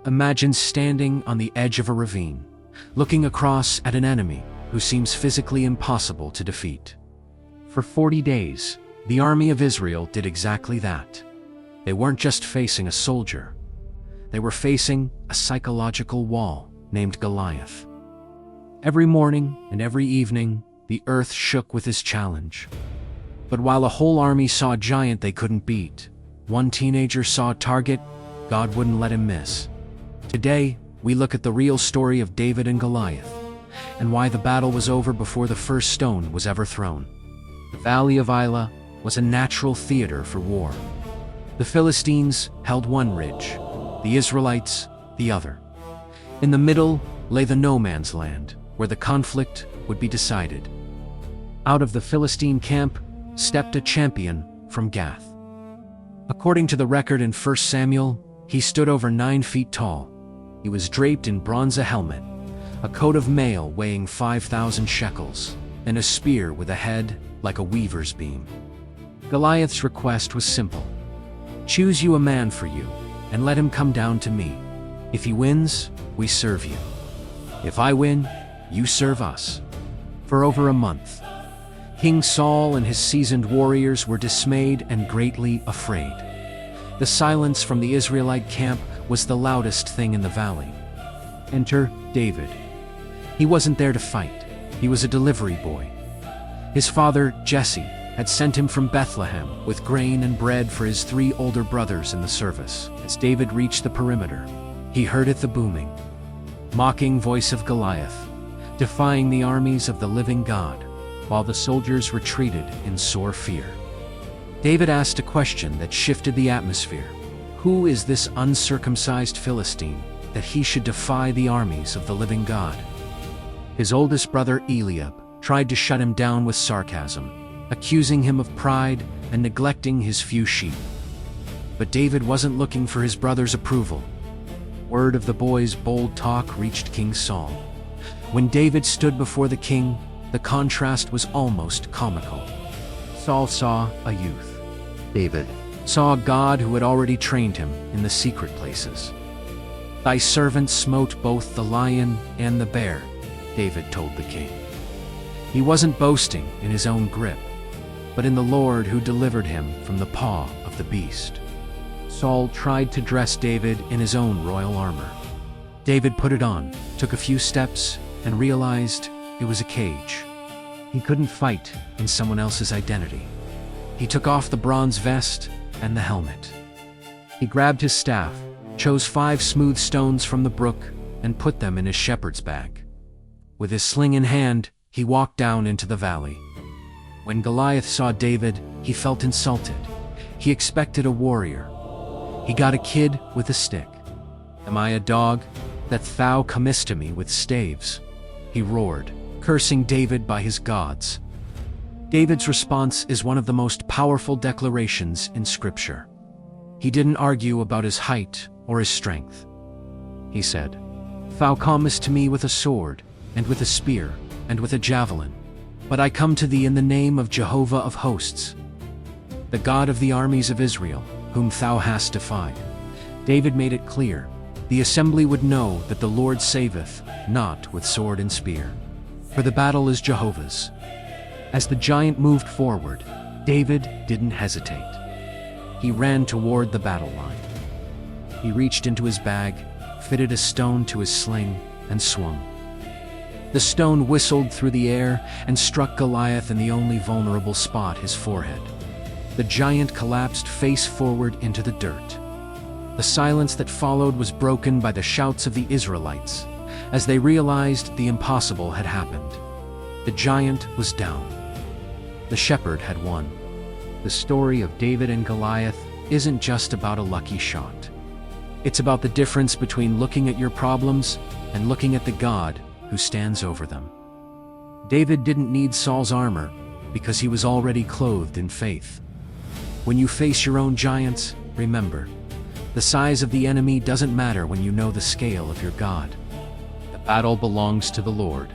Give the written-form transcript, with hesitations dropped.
Imagine standing on the edge of a ravine, looking across at an enemy who seems physically impossible to defeat. For 40 days, the army of Israel did exactly that. They weren't just facing a soldier. They were facing a psychological wall named Goliath. Every morning and every evening, the earth shook with his challenge. But while a whole army saw a giant they couldn't beat, one teenager saw a target God wouldn't let him miss. Today, we look at the real story of David and Goliath, and why the battle was over before the first stone was ever thrown. The Valley of Elah was a natural theater for war. The Philistines held one ridge, the Israelites the other. In the middle lay the no-man's land, where the conflict would be decided. Out of the Philistine camp stepped a champion from Gath. According to the record in 1 Samuel, he stood over 9 feet tall. He was draped in bronze helmet, a coat of mail weighing 5,000 shekels, and a spear with a head like a weaver's beam. Goliath's request was simple. Choose you a man for you, and let him come down to me. If he wins, we serve you. If I win, you serve us. For over a month, King Saul and his seasoned warriors were dismayed and greatly afraid. The silence from the Israelite camp was the loudest thing in the valley. Enter David. He wasn't there to fight. He was a delivery boy. His father, Jesse, had sent him from Bethlehem with grain and bread for his 3 older brothers in the service. As David reached the perimeter, he heard the booming, mocking voice of Goliath, defying the armies of the living God, while the soldiers retreated in sore fear. David asked a question that shifted the atmosphere. Who is this uncircumcised Philistine that he should defy the armies of the living God? His oldest brother Eliab tried to shut him down with sarcasm, accusing him of pride and neglecting his few sheep. But David wasn't looking for his brother's approval. Word of the boy's bold talk reached King Saul. When David stood before the king, the contrast was almost comical. Saul saw a youth. David saw a God who had already trained him in the secret places. Thy servant smote both the lion and the bear, David told the king. He wasn't boasting in his own grip, but in the Lord who delivered him from the paw of the beast. Saul tried to dress David in his own royal armor. David put it on, took a few steps, and realized it was a cage. He couldn't fight in someone else's identity. He took off the bronze vest and the helmet. He grabbed his staff, chose 5 smooth stones from the brook, and put them in his shepherd's bag. With his sling in hand, he walked down into the valley. When Goliath saw David, he felt insulted. He expected a warrior. He got a kid with a stick. Am I a dog, that thou comest to me with staves? He roared, cursing David by his gods. David's response is one of the most powerful declarations in Scripture. He didn't argue about his height or his strength. He said, Thou comest to me with a sword, and with a spear, and with a javelin, but I come to thee in the name of Jehovah of hosts, the God of the armies of Israel, whom thou hast defied. David made it clear, the assembly would know that the Lord saveth, not with sword and spear. For the battle is Jehovah's. As the giant moved forward, David didn't hesitate. He ran toward the battle line. He reached into his bag, fitted a stone to his sling, and swung. The stone whistled through the air and struck Goliath in the only vulnerable spot, his forehead. The giant collapsed face forward into the dirt. The silence that followed was broken by the shouts of the Israelites, as they realized the impossible had happened. The giant was down. The shepherd had won. The story of David and Goliath isn't just about a lucky shot. It's about the difference between looking at your problems and looking at the God who stands over them. David didn't need Saul's armor because he was already clothed in faith. When you face your own giants, remember, the size of the enemy doesn't matter when you know the scale of your God. The battle belongs to the Lord.